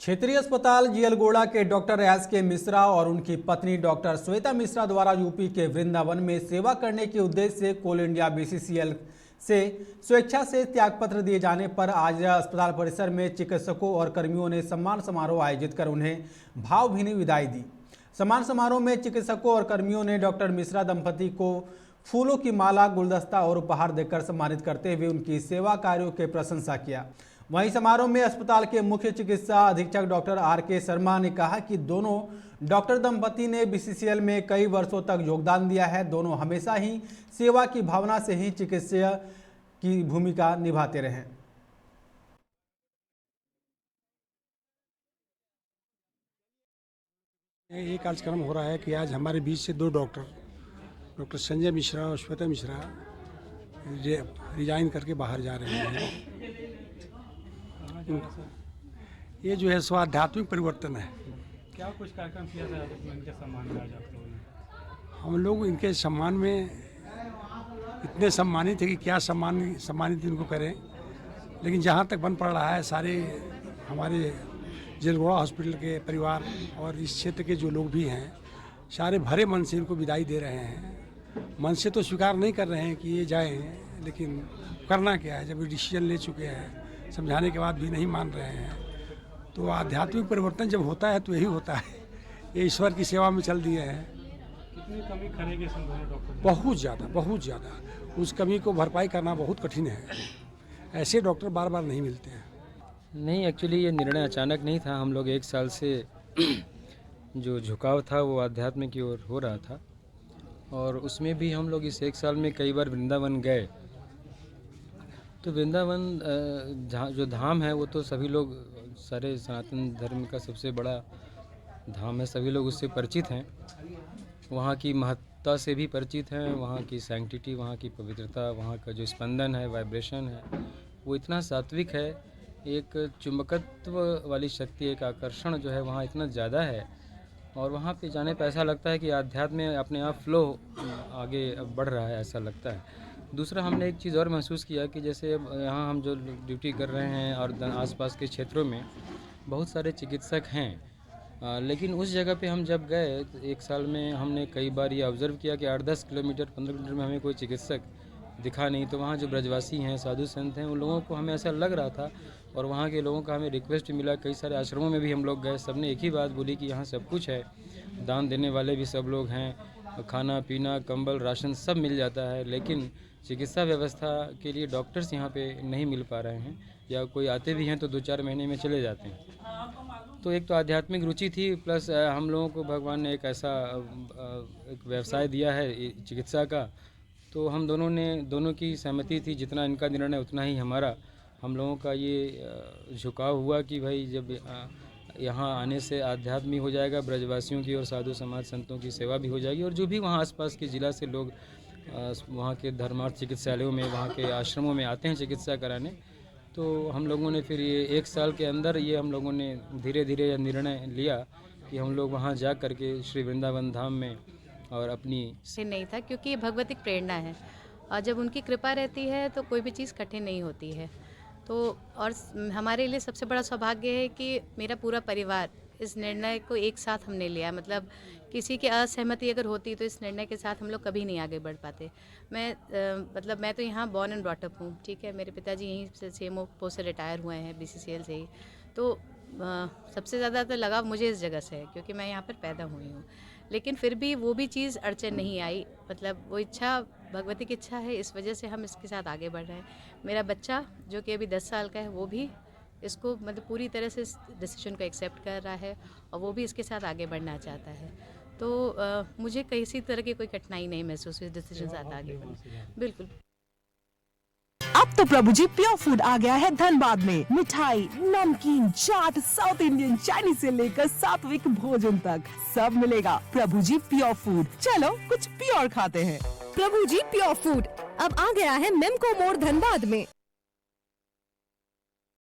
क्षेत्रीय अस्पताल जियलगोड़ा के डॉक्टर एस के मिश्रा और उनकी पत्नी डॉक्टर श्वेता मिश्रा द्वारा यूपी के वृंदावन में सेवा करने के उद्देश्य से कोल इंडिया बीसीसीएल से स्वेच्छा से त्यागपत्र दिए जाने पर आज अस्पताल परिसर में चिकित्सकों और कर्मियों ने सम्मान समारोह आयोजित कर उन्हें भावभीनी विदाई दी। सम्मान समारोह में चिकित्सकों और कर्मियों ने डॉक्टर मिश्रा दंपति को फूलों की माला, गुलदस्ता और उपहार देकर सम्मानित करते हुए उनकी सेवा कार्यों की प्रशंसा किया। वहीं समारोह में अस्पताल के मुख्य चिकित्सा अधीक्षक डॉक्टर आर के शर्मा ने कहा कि दोनों डॉक्टर दंपति ने बीसीसीएल में कई वर्षों तक योगदान दिया है। दोनों हमेशा ही सेवा की भावना से ही चिकित्सा की भूमिका निभाते रहे। ये कार्यक्रम हो रहा है कि आज हमारे बीच से दो डॉक्टर संजय मिश्रा और श्वेता मिश्रा रिजाइन करके बाहर जा रहे हैं। ये जो है सो आध्यात्मिक परिवर्तन है। क्या कुछ कार्यक्रम किया था इनके सम्मान में? आज आप लोगों ने हम लोग इनके सम्मान में इतने सम्मानित है कि क्या सम्मानित इनको करें, लेकिन जहाँ तक बन पड़ रहा है सारे हमारे जियलगोड़ा हॉस्पिटल के परिवार और इस क्षेत्र के जो लोग भी हैं सारे भरे मन से इनको विदाई दे रहे हैं। मन से तो स्वीकार नहीं कर रहे हैं कि ये जाएं, लेकिन करना क्या है जब ये डिसीजन ले चुके हैं, समझाने के बाद भी नहीं मान रहे हैं। तो आध्यात्मिक परिवर्तन जब होता है तो यही होता है। ये ईश्वर की सेवा में चल दिए हैं। कितनी कमी करेंगे इन दोनों डॉक्टर? बहुत ज़्यादा। उस कमी को भरपाई करना बहुत कठिन है। ऐसे डॉक्टर बार बार नहीं मिलते हैं। नहीं, एक्चुअली ये निर्णय अचानक नहीं था। हम लोग एक साल से जो झुकाव था वो अध्यात्म की ओर हो रहा था, और उसमें भी हम लोग इस एक साल में कई बार वृंदावन गए। तो वृंदावन जो धाम है वो तो सभी लोग, सारे सनातन धर्म का सबसे बड़ा धाम है, सभी लोग उससे परिचित हैं। वहाँ की महत्ता से भी परिचित हैं, वहाँ की सैंक्टिटी, वहाँ की पवित्रता, वहाँ का जो स्पंदन है, वाइब्रेशन है, वो इतना सात्विक है। एक चुंबकत्व वाली शक्ति, एक आकर्षण जो है वहाँ इतना ज़्यादा है, और वहाँ पे जाने पर ऐसा लगता है कि आध्यात्म में अपने आप फ्लो आगे बढ़ रहा है, ऐसा लगता है। दूसरा, हमने एक चीज़ और महसूस किया कि जैसे अब यहाँ हम जो ड्यूटी कर रहे हैं और आसपास के क्षेत्रों में बहुत सारे चिकित्सक हैं, लेकिन उस जगह पे हम जब गए तो एक साल में हमने कई बार ये ऑब्ज़र्व किया कि 8-10 किलोमीटर 15 किलोमीटर में हमें कोई चिकित्सक दिखा नहीं। तो वहाँ जो ब्रजवासी हैं, साधु संत हैं, उन लोगों को हमें ऐसा लग रहा था, और वहाँ के लोगों का हमें रिक्वेस्ट मिला। कई सारे आश्रमों में भी हम लोग गए, सबने एक ही बात बोली कि यहाँ सब कुछ है, दान देने वाले भी सब लोग हैं, खाना पीना, कंबल, राशन सब मिल जाता है, लेकिन चिकित्सा व्यवस्था के लिए डॉक्टर्स यहाँ पे नहीं मिल पा रहे हैं, या कोई आते भी हैं तो 2-4 महीने में चले जाते हैं। तो एक तो आध्यात्मिक रुचि थी, प्लस हम लोगों को भगवान ने एक ऐसा एक व्यवसाय दिया है चिकित्सा का, तो हम दोनों की सहमति थी, जितना इनका निर्णय उतना ही हमारा। हम लोगों का ये झुकाव हुआ कि भाई जब यहाँ आने से आध्यात्म हो जाएगा, ब्रजवासियों की और साधु समाज संतों की सेवा भी हो जाएगी, और जो भी वहाँ आसपास के ज़िला से लोग वहाँ के धर्मार्थ चिकित्सालयों में, वहाँ के आश्रमों में आते हैं चिकित्सा कराने, तो हम लोगों ने फिर ये एक साल के अंदर ये हम लोगों ने धीरे धीरे यह निर्णय लिया कि हम लोग वहाँ जा कर के श्री वृंदावन धाम में और अपनी से नहीं था, क्योंकि ये भगवतिक प्रेरणा है, और जब उनकी कृपा रहती है तो कोई भी चीज़ कठिन नहीं होती है। तो और हमारे लिए सबसे बड़ा सौभाग्य है कि मेरा पूरा परिवार इस निर्णय को एक साथ हमने लिया। मतलब किसी की असहमति अगर होती तो इस निर्णय के साथ हम लोग कभी नहीं आगे बढ़ पाते। मैं तो यहाँ बॉर्न एंड ब्रॉट अप हूँ, ठीक है। मेरे पिताजी यहीं से सीएमओ पोस्ट से रिटायर हुए हैं, बीसीसीएल से ही। तो सबसे ज़्यादा तो लगाव मुझे इस जगह से है, क्योंकि मैं यहाँ पर पैदा हुई हूँ। लेकिन फिर भी वो भी चीज़ अड़चन नहीं आई, मतलब वो इच्छा भगवती की इच्छा है, इस वजह से हम इसके साथ आगे बढ़ रहे हैं। मेरा बच्चा जो कि अभी 10 साल का है, वो भी इसको मतलब पूरी तरह से इस डिसीजन को एक्सेप्ट कर रहा है, और वो भी इसके साथ आगे बढ़ना चाहता है। तो मुझे किसी तरह की कोई कठिनाई नहीं महसूस हुई डिसीजन के साथ आगे बढ़ना। बिल्कुल। अब तो प्रभु जी प्योर फूड आ गया है धनबाद में। मिठाई, नमकीन, चाट, साउथ इंडियन, चाइनीज से लेकर सात्विक भोजन तक सब मिलेगा। प्रभु जी प्योर फूड, चलो कुछ प्योर खाते हैं। प्रभु जी प्योर फूड अब आ गया है मेमको मोड़ धनबाद में।